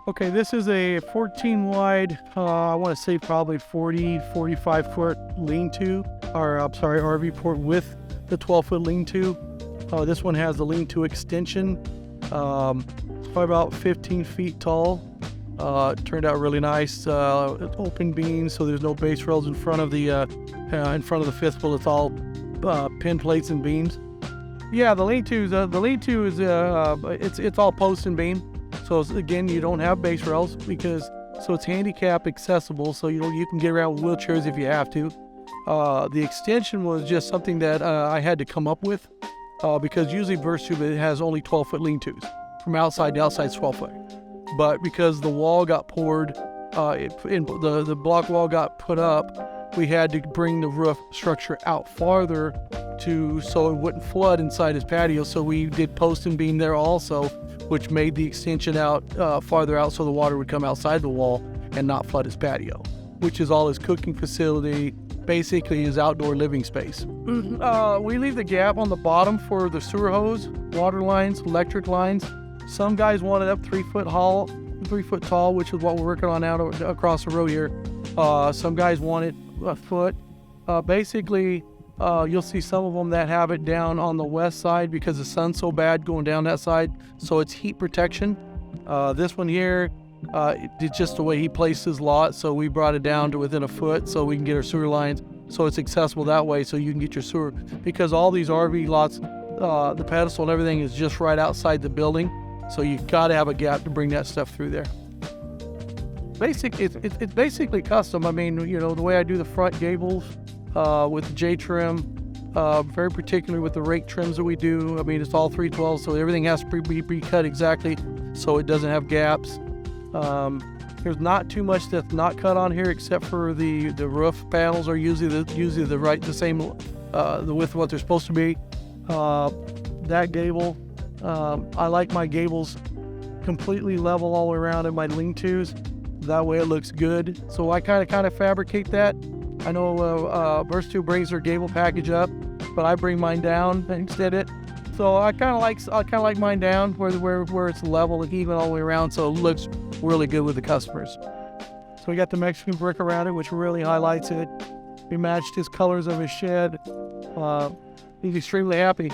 Okay, this is a 14 wide, I want to say probably 45 foot lean-to, or I'm sorry, RV port with the 12 foot lean-to. This one has the lean-to extension, it's probably about 15 feet tall. It turned out really nice. Open beams, so there's no base rails in front of the fifth wheel. It's all pin plates and beams. Yeah, the lean-to is it's all post and beam. So again, you don't have base rails so it's handicap accessible. So you can get around with wheelchairs if you have to. The extension was just something that I had to come up with because usually VersaTube it has only 12 foot lean-tos. From outside to outside is 12 foot. But because the wall got poured, the block wall got put up, we had to bring the roof structure out farther so it wouldn't flood inside his patio. So we did post and beam there also, which made the extension out farther out so the water would come outside the wall and not flood his patio, which is all his cooking facility, basically his outdoor living space. We leave the gap on the bottom for the sewer hose, water lines, electric lines. Some guys want it up 3 foot tall, which is what we're working on out across the road here. Some guys want it a foot. Basically, you'll see some of them that have it down on the west side because the sun's so bad going down that side. So it's heat protection. This one here, it's just the way he placed his lot. So we brought it down to within a foot so we can get our sewer lines. So it's accessible that way so you can get your sewer. Because all these RV lots, the pedestal and everything is just right outside the building. So you've got to have a gap to bring that stuff through there. It's basically custom. I mean, the way I do the front gables with the J trim, very particular with the rake trims that we do. I mean, it's all 312, so everything has to be pre-cut exactly so it doesn't have gaps. There's not too much that's not cut on here except for the roof panels are usually the same the width of what they're supposed to be. That gable. I like my gables completely level all around in my lean-tos. That way it looks good. So I kind of fabricate that. I know VersaTube brings their gable package up, but I bring mine down instead of it. So I kind of like mine down where it's level and even all the way around, so it looks really good with the customers. So we got the Mexican brick around it, which really highlights it. We matched his colors of his shed. He's extremely happy.